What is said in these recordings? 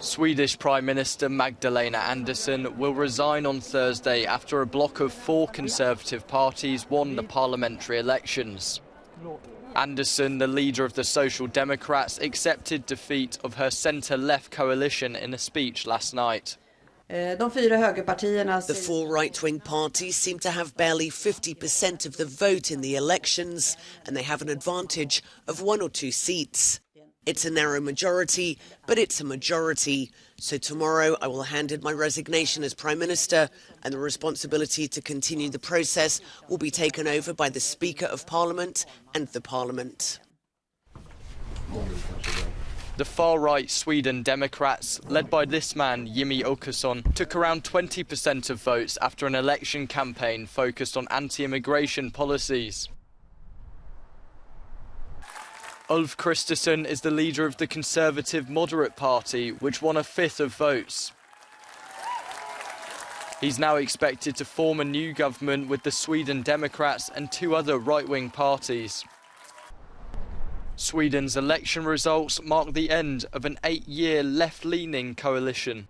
Swedish Prime Minister Magdalena Andersson will resign on Thursday after a bloc of 4 Conservative parties won the parliamentary elections. Andersson, the leader of the Social Democrats, accepted defeat of her centre-left coalition in a speech last night. The 4 right-wing parties seem to have barely 50% of the vote in the elections, and they have an advantage of 1 or 2 seats. It's a narrow majority, but it's a majority. So tomorrow I will hand in my resignation as Prime Minister, and the responsibility to continue the process will be taken over by the Speaker of Parliament and the Parliament. The far-right Sweden Democrats, led by this man, Jimmie Åkesson, took around 20% of votes after an election campaign focused on anti-immigration policies. Ulf Kristersson is the leader of the Conservative Moderate Party, which won 1/5 of votes. He's now expected to form a new government with the Sweden Democrats and 2 other right-wing parties. Sweden's election results mark the end of an 8-year left-leaning coalition.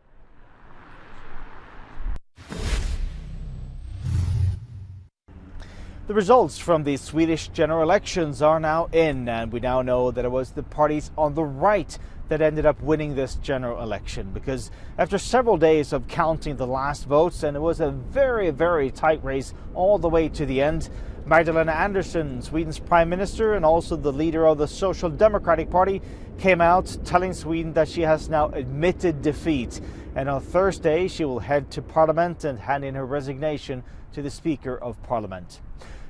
The results from the Swedish general elections are now in, and we now know that it was the parties on the right that ended up winning this general election, because after several days of counting the last votes, and it was a very tight race all the way to the end, Magdalena Andersson, Sweden's Prime Minister and also the leader of the Social Democratic Party, came out telling Sweden that she has now admitted defeat, and on Thursday she will head to Parliament and hand in her resignation to the Speaker of Parliament.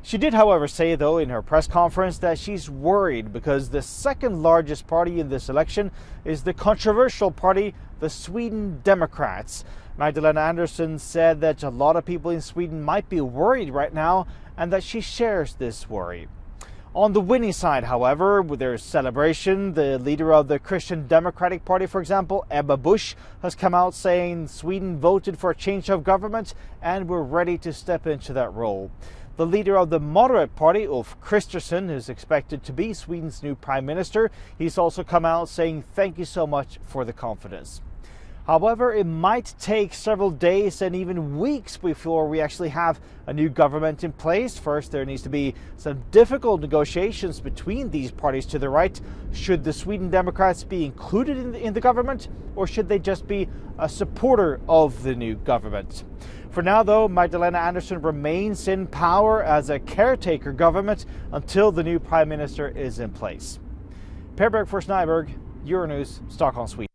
She did, however, say, though, in her press conference that she's worried because the second largest party in this election is the controversial party, the Sweden Democrats. Magdalena Andersson said that a lot of people in Sweden might be worried right now and that she shares this worry. On the winning side, however, with their celebration, the leader of the Christian Democratic Party, for example, Ebba Busch, has come out saying Sweden voted for a change of government and we're ready to step into that role. The leader of the Moderate Party, Ulf Kristersson, is expected to be Sweden's new Prime Minister. He's also come out saying thank you so much for the confidence. However, it might take several days and even weeks before we actually have a new government in place. First, there needs to be some difficult negotiations between these parties to the right. Should the Sweden Democrats be included in the government, or should they just be a supporter of the new government? For now, though, Magdalena Andersson remains in power as a caretaker government until the new Prime Minister is in place. Per Berg for Snyberg, Euronews, Stockholm, Sweden.